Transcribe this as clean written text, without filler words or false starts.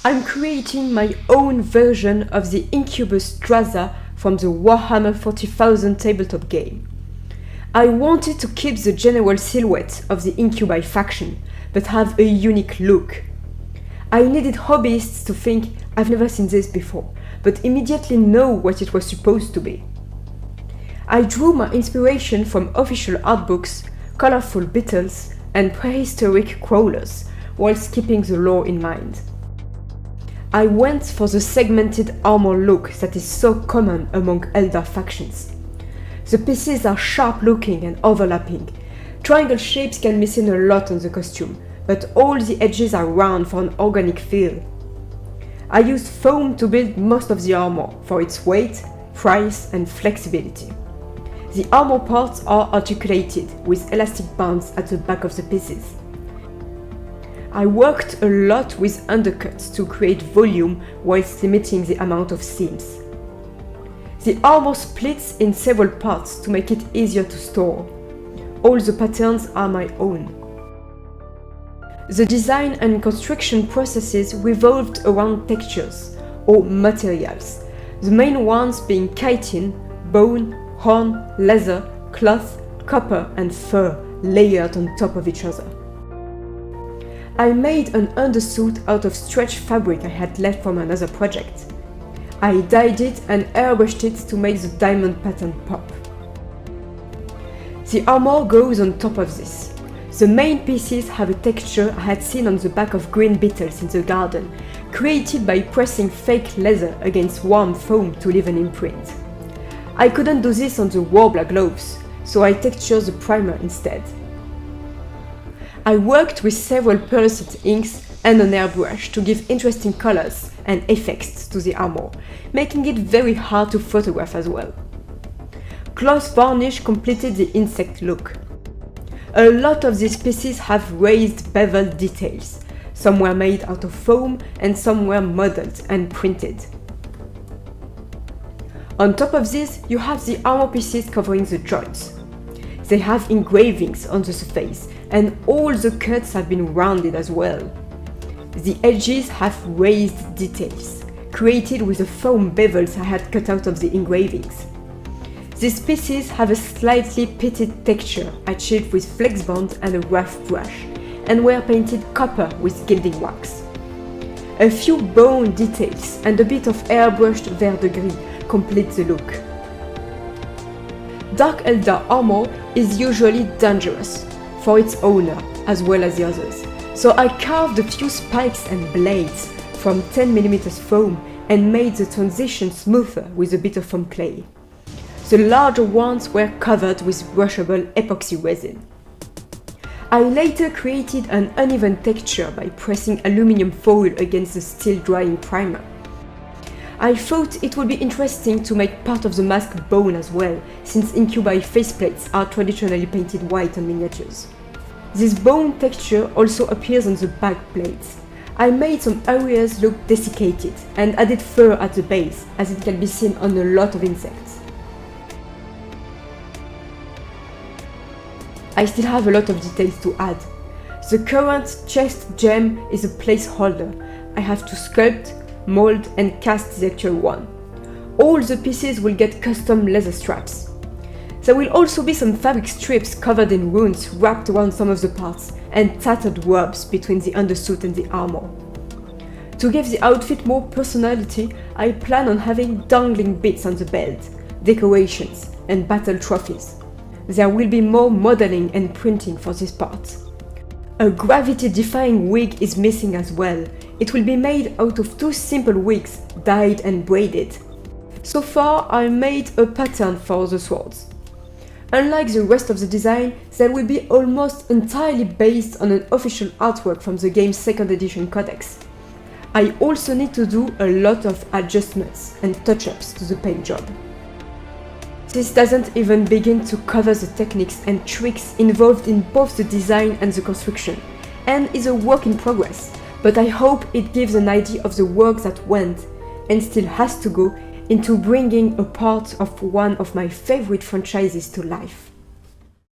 I'm creating my own version of the incubus Drazhar from the Warhammer 40,000 tabletop game. I wanted to keep the general silhouette of the incubi faction, but have a unique look. I needed hobbyists to think, I've never seen this before, but immediately know what it was supposed to be. I drew my inspiration from official art books, colorful beetles, and prehistoric crawlers, whilst keeping the lore in mind. I went for the segmented armor look that is so common among Eldar factions. The pieces are sharp looking and overlapping. Triangle shapes can be seen a lot on the costume, but all the edges are round for an organic feel. I used foam to build most of the armor for its weight, price, and flexibility. The armor parts are articulated with elastic bands at the back of the pieces. I worked a lot with undercuts to create volume whilst limiting the amount of seams. The armor splits in several parts to make it easier to store. All the patterns are my own. The design and construction processes revolved around textures, or materials, the main ones being chitin, bone, horn, leather, cloth, copper and fur layered on top of each other. I made an undersuit out of stretch fabric I had left from another project. I dyed it and airbrushed it to make the diamond pattern pop. The armor goes on top of this. The main pieces have a texture I had seen on the back of green beetles in the garden, created by pressing fake leather against warm foam to leave an imprint. I couldn't do this on the Warbler gloves, so I textured the primer instead. I worked with several pearlescent inks and an airbrush to give interesting colors and effects to the armor, making it very hard to photograph as well. Gloss varnish completed the insect look. A lot of these pieces have raised beveled details. Some were made out of foam and some were modeled and printed. On top of this, you have the armor pieces covering the joints. They have engravings on the surface, and all the cuts have been rounded as well. The edges have raised details, created with the foam bevels I had cut out of the engravings. These pieces have a slightly pitted texture achieved with flex bond and a rough brush, and were painted copper with gilding wax. A few bone details and a bit of airbrushed vert de gris complete the look. Dark Eldar armor is usually dangerous for its owner as well as the others, so I carved a few spikes and blades from 10mm foam and made the transition smoother with a bit of foam clay. The larger ones were covered with brushable epoxy resin. I later created an uneven texture by pressing aluminium foil against the steel drying primer. I thought it would be interesting to make part of the mask bone as well, since incubi faceplates are traditionally painted white on miniatures. This bone texture also appears on the back plates. I made some areas look desiccated and added fur at the base, as it can be seen on a lot of insects. I still have a lot of details to add. The current chest gem is a placeholder. I have to sculpt, mold and cast the actual one. All the pieces will get custom leather straps. There will also be some fabric strips covered in runes wrapped around some of the parts and tattered webs between the undersuit and the armor. To give the outfit more personality, I plan on having dangling bits on the belt, decorations and battle trophies. There will be more modeling and printing for this part. A gravity-defying wig is missing as well. It will be made out of two simple wigs, dyed and braided. So far, I made a pattern for the swords. Unlike the rest of the design, they will be almost entirely based on an official artwork from the game's 2nd edition codex. I also need to do a lot of adjustments and touch-ups to the paint job. This doesn't even begin to cover the techniques and tricks involved in both the design and the construction, and is a work in progress, but I hope it gives an idea of the work that went, and still has to go, into bringing a part of one of my favorite franchises to life.